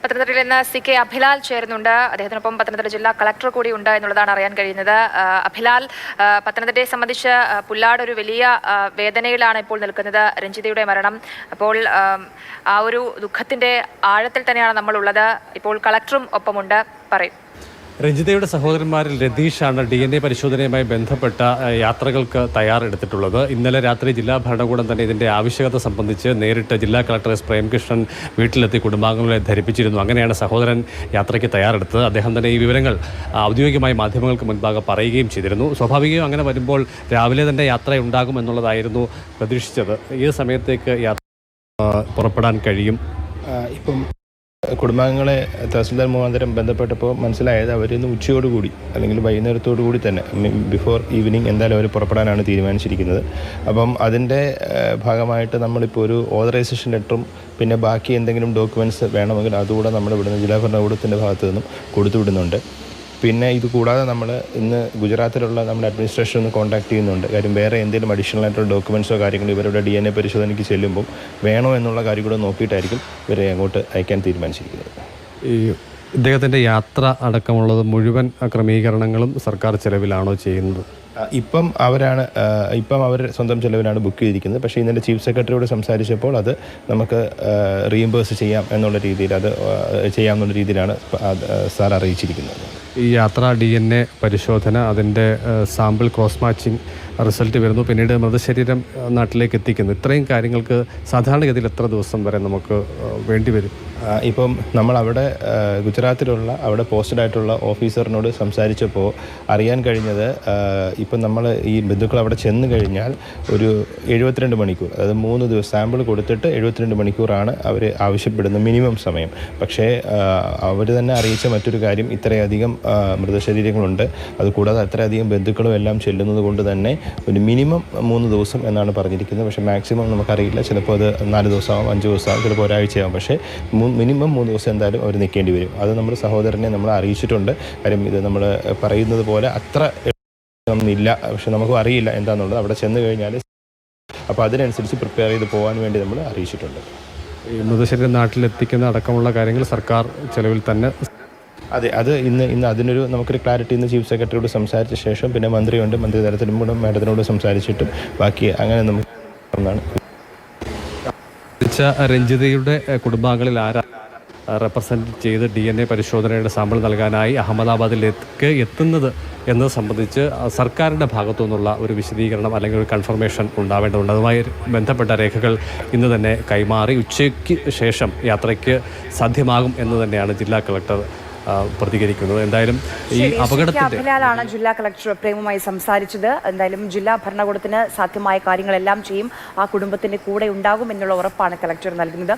പത്തനംതിട്ടയിൽ നിന്ന് CK അഭിലാൽ ചേരുന്നുണ്ട്. അദ്ദേഹത്തിനൊപ്പം പത്തനംതിട്ട ജില്ലാ കളക്ടർ കൂടി ഉണ്ട് എന്നുള്ളതാണ് അറിയാൻ കഴിയുന്നത്. അഭിലാൽ, പത്തനംതിട്ടയെ സംബന്ധിച്ച് പുല്ലാട് ഒരു വലിയ വേദനയിലാണ് ഇപ്പോൾ നിൽക്കുന്നത്. രഞ്ജിതയുടെ മരണം. അപ്പോൾ ആ ഒരു ദുഃഖത്തിന്റെ ആഴത്തിൽ തന്നെയാണ് നമ്മളുള്ളത്. ഇപ്പോൾ കളക്ടറും ഒപ്പമുണ്ട്. പറയും. രഞ്ജിതയുടെ സഹോദരന്മാരിൽ രതീഷാണ് DNA പരിശോധനയുമായി ബന്ധപ്പെട്ട യാത്രകൾക്ക് തയ്യാറെടുത്തിട്ടുള്ളത്. ഇന്നലെ രാത്രി ജില്ലാ ഭരണകൂടം തന്നെ ഇതിൻ്റെ ആവശ്യകത സംബന്ധിച്ച് നേരിട്ട് ജില്ലാ കളക്ടർ എസ് പ്രേംകൃഷ്ണൻ വീട്ടിലെത്തി കുടുംബാംഗങ്ങളെ ധരിപ്പിച്ചിരുന്നു. അങ്ങനെയാണ് സഹോദരൻ യാത്രയ്ക്ക് തയ്യാറെടുത്തത്. അദ്ദേഹം തന്നെ ഈ വിവരങ്ങൾ ഔദ്യോഗികമായി മാധ്യമങ്ങൾക്ക് മുൻപാകെ പറയുകയും ചെയ്തിരുന്നു. സ്വാഭാവികവും അങ്ങനെ വരുമ്പോൾ രാവിലെ തന്നെ യാത്ര ഉണ്ടാകുമെന്നുള്ളതായിരുന്നു പ്രതീക്ഷിച്ചത്. ഈ സമയത്തേക്ക് യാത്ര പുറപ്പെടാൻ കഴിയും? ഇപ്പം കുടുംബാംഗങ്ങളെ തഹസിൽദാർ മുഖാന്തരം ബന്ധപ്പെട്ടപ്പോൾ മനസ്സിലായത് അവരിന്ന് ഉച്ചയോടുകൂടി അല്ലെങ്കിൽ വൈകുന്നേരത്തോടു കൂടി തന്നെ ബിഫോർ ഈവനിങ് എന്തായാലും അവർ പുറപ്പെടാനാണ് തീരുമാനിച്ചിരിക്കുന്നത്. അപ്പം അതിൻ്റെ ഭാഗമായിട്ട് നമ്മളിപ്പോൾ ഒരു ഓതറൈസേഷൻ ലെറ്ററും പിന്നെ ബാക്കി എന്തെങ്കിലും ഡോക്യുമെൻറ്റ്സ് വേണമെങ്കിൽ അതുകൂടെ നമ്മൾ ഇവിടുന്ന് ജില്ലാ ഭരണകൂടത്തിൻ്റെ ഭാഗത്തു നിന്നും കൊടുത്തുവിടുന്നുണ്ട്. പിന്നെ ഇത് കൂടാതെ നമ്മൾ ഇന്ന് ഗുജറാത്തിലുള്ള നമ്മുടെ അഡ്മിനിസ്ട്രേഷൻ ഒന്ന് കോൺടാക്ട് ചെയ്യുന്നുണ്ട്. കാര്യം വേറെ എന്തെങ്കിലും അഡീഷണൽ ആയിട്ടുള്ള ഡോക്യുമെൻറ്റ്സോ കാര്യങ്ങളോ ഇവരുടെ DNA പരിശോധനയ്ക്ക് ചെല്ലുമ്പോൾ വേണോ എന്നുള്ള കാര്യം കൂടെ നോക്കിയിട്ടായിരിക്കും ഇവരെ അങ്ങോട്ട് അയക്കാൻ തീരുമാനിച്ചിരിക്കുന്നത്. ഈ ഇദ്ദേഹത്തിൻ്റെ യാത്ര അടക്കമുള്ളത് മുഴുവൻ ക്രമീകരണങ്ങളും സർക്കാർ ചെലവിലാണോ ചെയ്യുന്നത്? ഇപ്പം അവർ സ്വന്തം ചെലവിലാണ് ബുക്ക് ചെയ്തിരിക്കുന്നത്. പക്ഷേ ഇന്നലെ ചീഫ് സെക്രട്ടറിയോട് സംസാരിച്ചപ്പോൾ അത് നമുക്ക് റീഇംബേഴ്സ് ചെയ്യാം എന്നുള്ള രീതിയിൽ ചെയ്യാമെന്നുള്ള രീതിയിലാണ് സാർ അറിയിച്ചിരിക്കുന്നത്. ഈ യാത്രാ DNA പരിശോധന, അതിൻ്റെ സാമ്പിൾ ക്രോസ് മാച്ചിങ് റിസൾട്ട് വരുന്നു, പിന്നീട് മൃതശരീരം നാട്ടിലേക്ക് എത്തിക്കുന്നു. ഇത്രയും കാര്യങ്ങൾക്ക് സാധാരണഗതിയിൽ എത്ര ദിവസം വരെ നമുക്ക് വേണ്ടി വരും? ഇപ്പം നമ്മളവിടെ ഗുജറാത്തിലുള്ള അവിടെ പോസ്റ്റഡ് ആയിട്ടുള്ള ഓഫീസറിനോട് സംസാരിച്ചപ്പോൾ അറിയാൻ കഴിഞ്ഞത് ഇപ്പം നമ്മൾ ഈ ബന്ധുക്കൾ അവിടെ ചെന്ന് കഴിഞ്ഞാൽ ഒരു 72 മണിക്കൂർ, അതായത് 3 ദിവസം സാമ്പിൾ കൊടുത്തിട്ട് 72 മണിക്കൂറാണ് അവർ ആവശ്യപ്പെടുന്ന മിനിമം സമയം. പക്ഷേ അവർ തന്നെ അറിയിച്ച മറ്റൊരു കാര്യം, ഇത്രയധികം മൃതശരീരങ്ങളുണ്ട്, അതുകൂടാതെ അത്രയധികം ബന്ധുക്കളും എല്ലാം ചെല്ലുന്നത് കൊണ്ട് തന്നെ ഒരു മിനിമം 3 ദിവസം എന്നാണ് പറഞ്ഞിരിക്കുന്നത്. പക്ഷേ മാക്സിമം നമുക്കറിയില്ല, ചിലപ്പോൾ അത് 4 ദിവസമാകും, 5 ദിവസമാകും, ചിലപ്പോൾ ഒരാഴ്ചയാകും. പക്ഷേ മിനിമം 3 ദിവസം എന്തായാലും അവർ നിൽക്കേണ്ടി വരും. അത് നമ്മുടെ സഹോദരനെ നമ്മൾ അറിയിച്ചിട്ടുണ്ട്. കാര്യം ഇത് നമ്മൾ പറയുന്നത് പോലെ അത്ര ഇല്ല, പക്ഷെ നമുക്കും അറിയില്ല എന്താണെന്നുള്ളത്. അവിടെ ചെന്ന് കഴിഞ്ഞാൽ അപ്പോൾ അതിനനുസരിച്ച് പ്രിപ്പയർ ചെയ്ത് പോകാൻ വേണ്ടി നമ്മൾ അറിയിച്ചിട്ടുണ്ട്. ഈ മൃതശരീരം നാട്ടിലെത്തിക്കുന്ന അടക്കമുള്ള കാര്യങ്ങൾ സർക്കാർ ചെലവിൽ തന്നെ. അതെ, അത് ഇന്ന് അതിനൊരു നമുക്കൊരു ക്ലാരിറ്റി ഇന്ന് ചീഫ് സെക്രട്ടറിയോട് സംസാരിച്ച ശേഷം പിന്നെ മന്ത്രിയുണ്ട്, മന്ത്രി തലത്തിലും മാഡത്തിനോട് സംസാരിച്ചിട്ടും ബാക്കി അങ്ങനെ നമുക്ക് ഒന്നാണ്. രഞ്ജിതയുടെ കുടുംബാംഗങ്ങളിൽ ആരാ റെപ്രസെൻറ്റ് ചെയ്ത് DNA പരിശോധനയുടെ സാമ്പിൾ നൽകാനായി അഹമ്മദാബാദിലേക്ക് എത്തുന്നത് എന്നത് സംബന്ധിച്ച് സർക്കാരിൻ്റെ ഭാഗത്തു നിന്നുള്ള ഒരു വിശദീകരണം അല്ലെങ്കിൽ ഒരു കൺഫർമേഷൻ ഉണ്ടാവേണ്ടതുണ്ട്. അതുമായി ബന്ധപ്പെട്ട രേഖകൾ ഇന്ന് തന്നെ കൈമാറി ഉച്ചയ്ക്ക് ശേഷം യാത്രയ്ക്ക് സാധ്യമാകും എന്ന് തന്നെയാണ് ജില്ലാ കളക്ടർ പ്രതികരിക്കുന്നത്. എന്തായാലും ഈ അഭിലാലാണ് ജില്ലാ കളക്ടർ പ്രേമുമായി സംസാരിച്ചത്. എന്തായാലും ജില്ലാ ഭരണകൂടത്തിന് സാധ്യമായ കാര്യങ്ങളെല്ലാം ചെയ്യും, ആ കുടുംബത്തിന്റെ കൂടെ ഉണ്ടാകും എന്നുള്ള ഉറപ്പാണ് കളക്ടർ നൽകുന്നത്.